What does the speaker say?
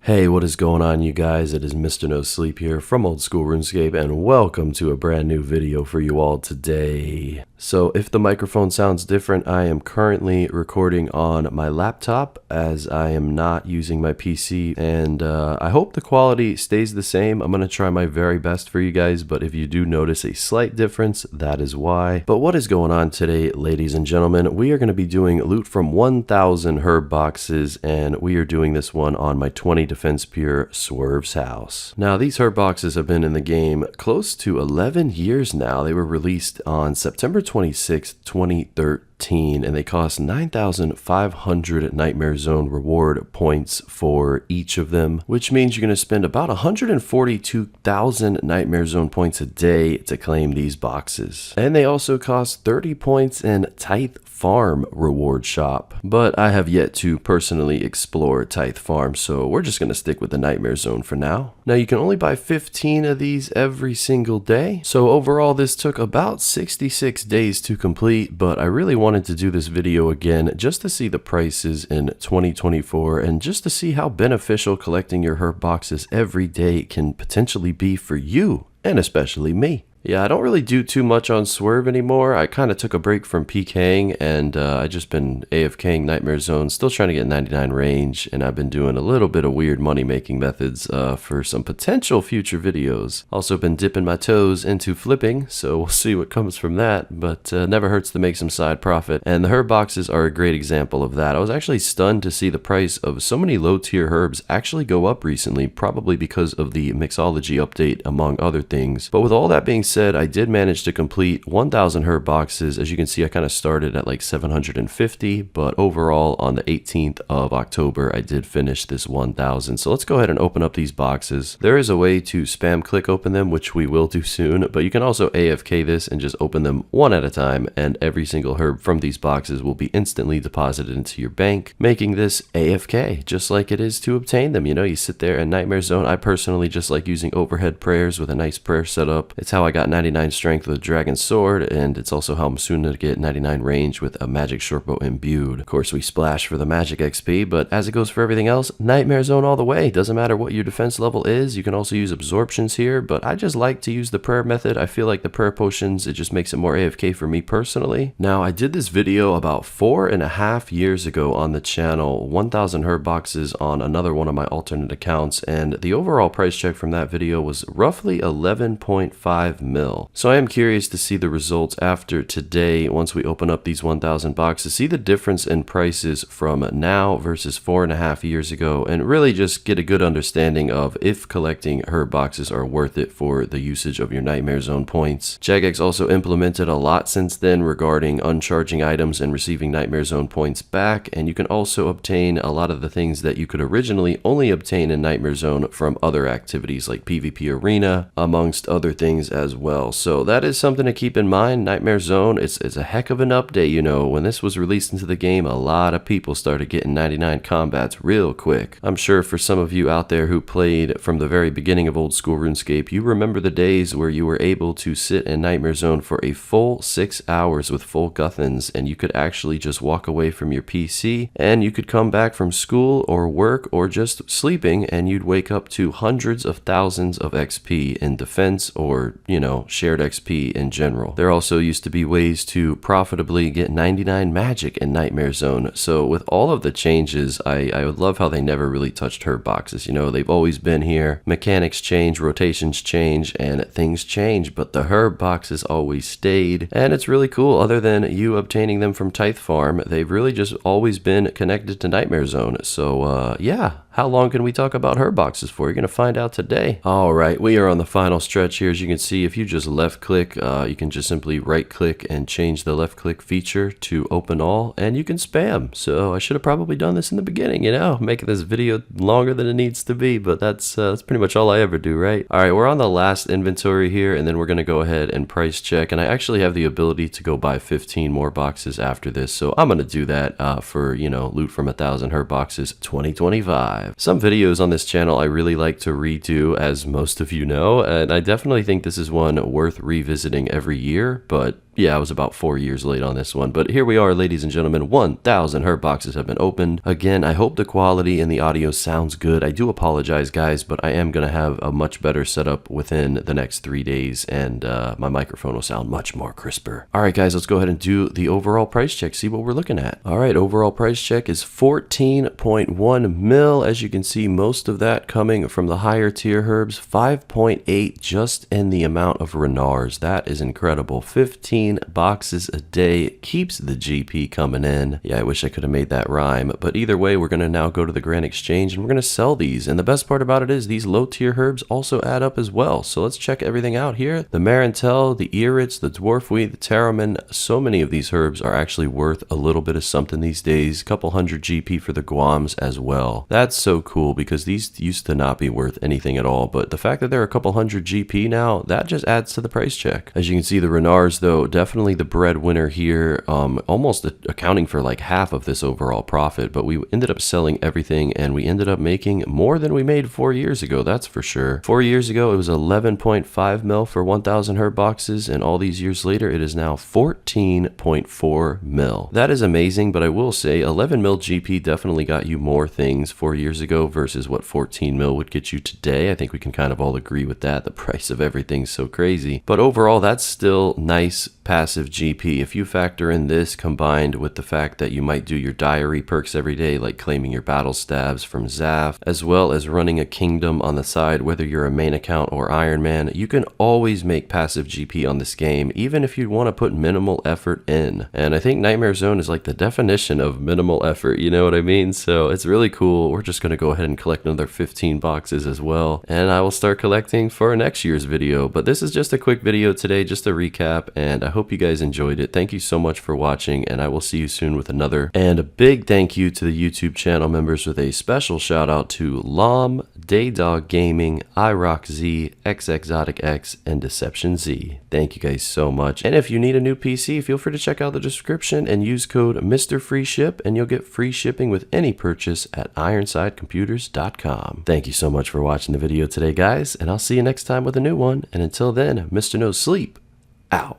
Hey, what is going on, you guys? It is Mr. No Sleep here from Old School RuneScape, and welcome to a brand new video for you all today. So if the microphone sounds different, I am currently recording on my laptop as I am not using my PC, and I hope the quality stays the same. I'm going to try my very best for you guys, but if you do notice a slight difference, that is why. But what is going on today, ladies and gentlemen? We are going to be doing loot from 1,000 herb boxes, and we are doing this one on my 20 Defense Pure Swerve's house. Now, these herb boxes have been in the game close to 11 years now. They were released on September 26th, 2013, and they cost 9,500 Nightmare Zone reward points for each of them, which means you're going to spend about 142,000 Nightmare Zone points a day to claim these boxes. And they also cost 30 points in Tithe Farm reward shop, but I have yet to personally explore Tithe Farm, so we're just going to stick with the Nightmare Zone for now. Now, you can only buy 15 of these every single day, so overall this took about 66 days to complete, but I really wanted to do this video again just to see the prices in 2024 and just to see how beneficial collecting your herb boxes every day can potentially be for you, and especially me. Yeah, I don't really do too much on Swerve anymore. I kind of took a break from PKing, and I just been AFKing Nightmare Zone, still trying to get 99 range, and I've been doing a little bit of weird money-making methods for some potential future videos. Also been dipping my toes into flipping, so we'll see what comes from that, but never hurts to make some side profit, and the herb boxes are a great example of that. I was actually stunned to see the price of so many low-tier herbs actually go up recently, probably because of the mixology update, among other things. But with all that being said, I did manage to complete 1,000 herb boxes. As you can see, I kind of started at like 750, but overall on the 18th of October, I did finish this 1,000. So let's go ahead and open up these boxes. There is a way to spam click open them, which we will do soon, but you can also AFK this and just open them one at a time, and every single herb from these boxes will be instantly deposited into your bank, making this AFK, just like it is to obtain them. You know, you sit there in Nightmare Zone. I personally just like using overhead prayers with a nice prayer setup. It's how I got 99 strength with a dragon sword, and it's also how I'm soon to get 99 range with a magic shortbow imbued. Of course, we splash for the magic XP, but as it goes for everything else, Nightmare Zone all the way. Doesn't matter what your defense level is. You can also use absorptions here, but I just like to use the prayer method. I feel like the prayer potions, it just makes it more AFK for me personally. Now, I did this video about 4.5 years ago on the channel, 1,000 herb boxes on another one of my alternate accounts, and the overall price check from that video was roughly 11.5 mil. So I am curious to see the results after today once we open up these 1,000 boxes, see the difference in prices from now versus 4.5 years ago, and really just get a good understanding of if collecting herb boxes are worth it for the usage of your Nightmare Zone points. Jagex also implemented a lot since then regarding uncharging items and receiving Nightmare Zone points back, and you can also obtain a lot of the things that you could originally only obtain in Nightmare Zone from other activities like PvP Arena, amongst other things as well. So that is something to keep in mind. Nightmare Zone, it's a heck of an update. You know, when this was released into the game, a lot of people started getting 99 combats real quick. I'm sure for some of you out there who played from the very beginning of Old School RuneScape, you remember the days where you were able to sit in Nightmare Zone for a full 6 hours with full guthans, and you could actually just walk away from your PC, and you could come back from school or work or just sleeping, and you'd wake up to hundreds of thousands of XP in defense or, you know, shared XP in general. There also used to be ways to profitably get 99 magic in Nightmare Zone. So with all of the changes, I would love how they never really touched herb boxes. You know, they've always been here. Mechanics change, rotations change, and things change, but the herb boxes always stayed. And it's really cool. Other than you obtaining them from Tithe Farm, they've really just always been connected to Nightmare Zone. So yeah. How long can we talk about herb boxes for? You're going to find out today. All right, we are on the final stretch here. As you can see, if you just left click, you can just simply right click and change the left click feature to open all, and you can spam. So I should have probably done this in the beginning, you know, making this video longer than it needs to be, but that's pretty much all I ever do, right? All right, we're on the last inventory here, and then we're going to go ahead and price check, and I actually have the ability to go buy 15 more boxes after this, so I'm going to do that for, you know, loot from 1,000 herb boxes 2025. 5. Some videos on this channel I really like to redo, as most of you know, and I definitely think this is one worth revisiting every year, but Yeah, I was about 4 years late on this one, but here we are, ladies and gentlemen. 1,000 hurt boxes have been opened. Again, I hope the quality and the audio sounds good. I do apologize, guys, but I am going to have a much better setup within the next 3 days, and my microphone will sound much more crisper. All right, guys, let's go ahead and do the overall price check, see what we're looking at. All right, overall price check is 14.1 mil. As you can see, most of that coming from the higher tier herbs. 5.8 just in the amount of Renars. That is incredible. 15 boxes a day keeps the GP coming in. Yeah, I wish I could have made that rhyme, but either way, we're going to now go to the Grand Exchange and we're going to sell these. And the best part about it is these low tier herbs also add up as well. So let's check everything out here. The Marantel, the Eritz, the Dwarf Wheat, the Taraman, so many of these herbs are actually worth a little bit of something these days. Couple hundred GP for the Guams as well. That's so cool because these used to not be worth anything at all, but the fact that they're a couple hundred GP now, that just adds to the price check. As you can see, the Renars though, definitely the breadwinner here, almost accounting for like half of this overall profit, but we ended up selling everything and we ended up making more than we made 4 years ago, that's for sure. 4 years ago, it was 11.5 mil for 1,000 herb boxes, and all these years later, it is now 14.4 mil. That is amazing, but I will say 11 mil GP definitely got you more things 4 years ago versus what 14 mil would get you today. I think we can kind of all agree with that. The price of everything's so crazy, but overall, that's still nice passive GP. If you factor in this combined with the fact that you might do your diary perks every day, like claiming your battle stabs from Zaf, as well as running a kingdom on the side, whether you're a main account or Iron Man, you can always make passive GP on this game, even if you want to put minimal effort in. And I think Nightmare Zone is like the definition of minimal effort, you know what I mean? So it's really cool. We're just going to go ahead and collect another 15 boxes as well, and I will start collecting for next year's video. But this is just a quick video today, just a recap, and I hope you guys enjoyed it. Thank you so much for watching, and I will see you soon with another. And a big thank you to the YouTube channel members, with a special shout out to Lawm, DaeDogGaming, iRockZ, xXzoticx, and DeceptionZ. Thank you guys so much. And if you need a new PC, feel free to check out the description and use code MrFreeShip, and you'll get free shipping with any purchase at IronsideComputers.com. Thank you so much for watching the video today, guys, and I'll see you next time with a new one. And until then, Mr. No Sleep, out.